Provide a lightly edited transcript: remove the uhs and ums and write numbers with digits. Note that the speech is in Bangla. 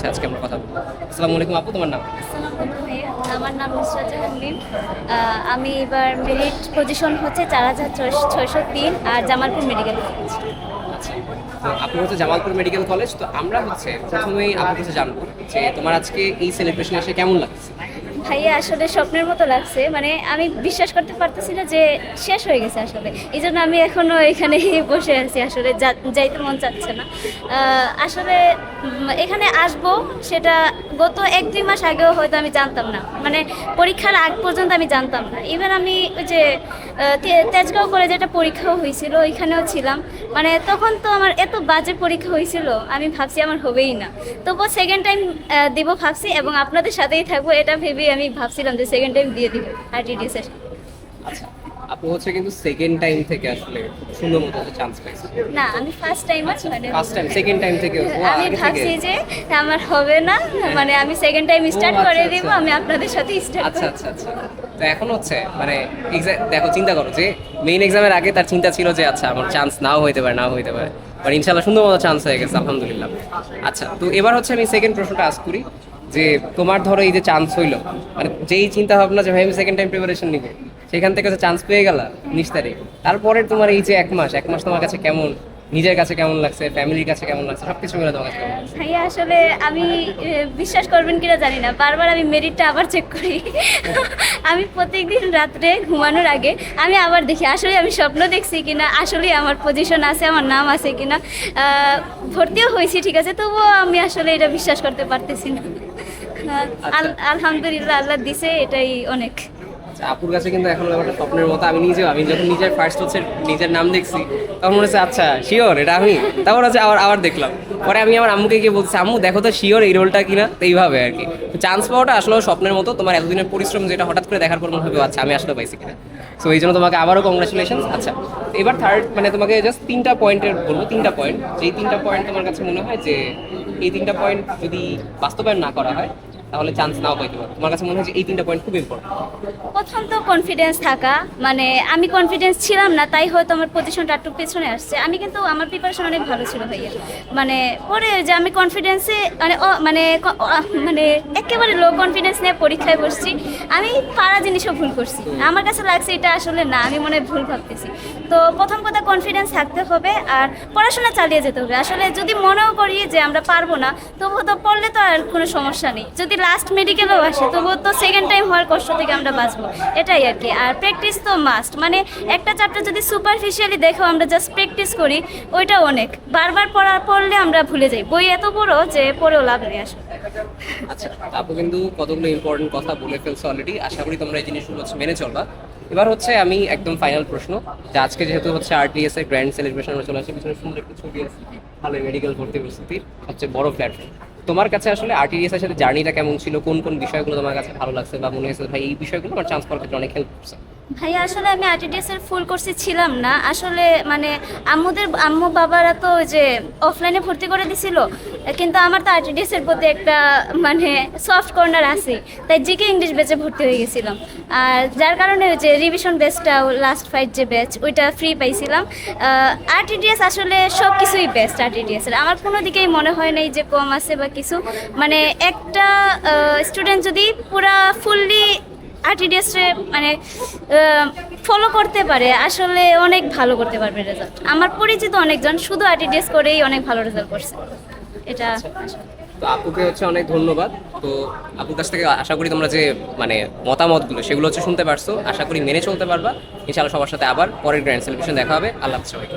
হচ্ছে আজকে আমরা কথা বলবো। আসসালামু আলাইকুম আপু, তোমার নাম? আসসালামু আলাইকুম ভাইয়া, আমার নাম নুসরাত জাহান মিম। আমি এবার মেরিট পজিশন হচ্ছে 4603 আর জামালপুর মেডিকেল কলেজ। আচ্ছা, তো আপনি হচ্ছে জামালপুর মেডিকেল কলেজ। তো আমরা হচ্ছে প্রথমেই আপনার কাছে জানবো যে তোমার আজকে এই সেলিব্রেশনে এসে কেমন লাগছে? ভাইয়া আসলে স্বপ্নের মতো লাগছে, মানে আমি বিশ্বাস করতে পারতেছি না যে শেষ হয়ে গেছে আসলে। এই জন্য আমি এখনও এখানে বসে আছি, আসলে যাইতে মন চাচ্ছে না। আসলে এখানে আসবো সেটা গত 1-2 মাস আগেও হয়তো আমি জানতাম না, মানে পরীক্ষার আগ পর্যন্ত আমি জানতাম না। ইভেন আমি ওই যে তেজগাঁও কলেজে একটা পরীক্ষাও হয়েছিল, ওইখানেও ছিলাম। মানে তখন তো আমার এত বাজে পরীক্ষা হয়েছিল, আমি ভাবছি আমার হবেই না। তবুও সেকেন্ড টাইম দিব ভাবছি, এবং আপনাদের সাথেই থাকবো এটা ভেবেই আমি ভাবছিলাম যে সেকেন্ড টাইম দিয়ে দিব আরটিডিএস এর। আচ্ছা, আপু হচ্ছে কিন্তু সেকেন্ড টাইম থেকে আসলে সুন্দর মতো চান্স পাইছে না, আমি ফার্স্ট টাইম আছি, মানে ফার্স্ট টাইম সেকেন্ড টাইম থেকে আমি ভাবছি যে আমার হবে না, মানে আমি সেকেন্ড টাইম স্টার্ট আচ্ছা, করে আচ্ছা। দিব, আমি আপনাদের সাথে স্টার্ট আচ্ছা আচ্ছা আচ্ছা। তো এখন হচ্ছে মানে দেখো, চিন্তা করো যে মেইন এক্সামের আগে তার চিন্তা ছিল যে আচ্ছা আমার চান্স নাও হইতে পারে, নাও হইতে পারে, বাট ইনশাল্লাহ সুন্দর মতো চান্স হয়ে গেছে, আলহামদুলিল্লাহ। আচ্ছা, তো এবার হচ্ছে আমি সেকেন্ড প্রশ্নটা আস্ক করি যে তোমার ধরো এই যে চান্স হইলো, মানে যেই চিন্তা ভাবনা যে ভাই আমি সেকেন্ড টাইম প্রিপারেশন নিব, সেখান থেকে চান্স পেয়ে গেলা 19 তারিখ, তারপরে তোমার এই যে এক মাস তোমার কাছে কেমন, নিজের কাছে কেমন লাগছে, ফ্যামিলির কাছে কেমন লাগছে, সবকিছু মিলে তোমার কাছে কেমন লাগছে? ভাইয়া আসলে আমি বিশ্বাস করবেন কিনা জানি না, বারবার আমি মেরিটটা আবার চেক করি। আমি প্রত্যেকদিন রাত্রে ঘুমানোর আগে আমি আবার দেখি আসলে আমি স্বপ্ন দেখছি কিনা, আসলে আমার পজিশন আছে, আমার নাম আছে কিনা। ভর্তিও হয়েছি ঠিক আছে, তবুও আমি আসলে এটা বিশ্বাস করতে পারতেছি না। আলহামদুলিল্লাহ, আল্লাহ দিছে, এটাই অনেক। আচ্ছা, আপুর কাছে কিন্তু এখন ব্যাপারটা স্বপ্নের মতো। আমি যখন নিজের ফার্স্ট হচ্ছে নিজের নাম দেখছি, তখন মনে হচ্ছে আচ্ছা শিওর এটা আমি। তারপর হচ্ছে আবার দেখলাম, পরে আমি আমার আম্মুকে গিয়ে বলছি আম্মু দেখো তো শিওর এই রোলটা কিনা। তো এইভাবে আর কি চান্স পাওয়াটা আসলে স্বপ্নের মতো। তোমার এতদিনের পরিশ্রম যেটা হঠাৎ করে দেখার পর মনে হবে আচ্ছা আমি আসলে পাইছি কিনা। সো এই জন্য তোমাকে আবারও কংগ্রাচুলেশন। আচ্ছা, এবার থার্ড, মানে তোমাকে জাস্ট 3টা পয়েন্টের বলবো, 3টা পয়েন্ট, যেই 3টা পয়েন্ট তোমার কাছে মনে হয় যে এই 3টা পয়েন্ট যদি বাস্তবায়ন না করা হয় তাহলে চান্স নাও পাইতে পারো। তোমার কাছে মনে হয় যে এই 3টা পয়েন্ট খুব ইম্পর্টেন্ট। প্রথম তো কনফিডেন্স থাকা, মানে আমি কনফিডেন্স ছিলাম না, তাই হয়তো আমার পজিশনটা একটু পেছনে আসছে। আমি কিন্তু আমার প্রিপারেশন অনেক ভালো ছিল ভাইয়া, মানে পরে যে আমি কনফিডেন্সে মানে একেবারে লো কনফিডেন্স নিয়ে পরীক্ষায় বসছি। আমি পারা জিনিসও ভুল করছি, আমার কাছে লাগছে এটা আসলে না, আমি মনে হয় ভুল ভাবতেছি। তো প্রথম কথা কনফিডেন্স থাকতে হবে, আর পড়াশোনা চালিয়ে যেতে হবে। আসলে যদি মনেও করি যে আমরা পারবো না, তবুও তো পড়লে তো আর কোনো সমস্যা নেই। যদি লাস্ট মেডিকেলও আসে তবুও তো সেকেন্ড টাইম হওয়ার কষ্ট থেকে আমরা বাঁচবো, এটাই আর কি। আর প্র্যাকটিস তো মাস্ট, মানে একটা চ্যাপ্টার যদি সুপারফিশিয়ালি দেখো আমরা জাস্ট প্র্যাকটিস করি, ওইটা অনেক। বারবার পড়লে আমরা ভুলে যাই, বই এত বড় যে পড়েও লাভ নেই আসলে। আচ্ছা, আপু কিন্তু কতগুলো ইম্পর্টেন্ট কথা বলে ফেলছো অলরেডি। আশা করি তোমরা এই জিনিসগুলো হচ্ছে মেনে চলবা। এবার হচ্ছে আমি একদম ফাইনাল প্রশ্ন, যে আজকে যেহেতু হচ্ছে আরটিএস এর গ্র্যান্ড সেলিব্রেশন চলে আসছে, পিছনে সুন্দর একটা ছবি আছে ভালো মেডিকেল ভর্তি প্রস্তুতির সবচেয়ে বড় প্ল্যাটফর্ম। তোমার কাছে আসলে আরটিএস এর সাথে জার্নিটা কেমন ছিল, কোন কোন বিষয়গুলো তোমার কাছে ভালো লাগছে বা মনে হয়েছে ভাই এই বিষয়গুলো আমার চান্স পাওয়ার ক্ষেত্রে অনেক হেল্প করছে? ভাইয়া আসলে আমি আরটিডিএস এর ফুল কোর্সে ছিলাম না আসলে, মানে আম্মু বাবারা তো ওই যে অফলাইনে ভর্তি করে দিছিল, কিন্তু আমার তো আরটিডিএস এর প্রতি একটা মানে সফট কর্নার আছে, তাই জিকে ইংলিশ ব্যাচে ভর্তি হয়ে গেছিলাম। আর যার কারণে ওই যে রিভিশন ব্যাচটা লাস্ট ফাইট যে ব্যাচ ওইটা ফ্রি পাইছিলাম। আরটিডিএস আসলে সব কিছুই বেস্ট আরটিডিএস এর, আমার কোনো দিকেই মনে হয় নাই যে কম আছে বা কিছু। মানে একটা স্টুডেন্ট যদি পুরা ফুললি আরটিডিএসে মানে ফলো করতে পারে, আসলে অনেক ভালো করতে পারবে রেজাল্ট। আমার পরিচিত অনেকজন শুধু আরটিডিএস করেই অনেক ভালো রেজাল্ট করছে, এটা। তো আপুকে হচ্ছে অনেক ধন্যবাদ। তো আপুর কাছ থেকে আশা করি তোমরা যে মানে মতামতগুলো সেগুলো হচ্ছে শুনতে পারছো, আশা করি মেনে চলতে পারবা। ইনশাআল্লাহ সবার সাথে আবার পরের গ্র্যান্ড সেলিব্রেশন দেখা হবে। আল্লাহ হাফেজ সবাইকে।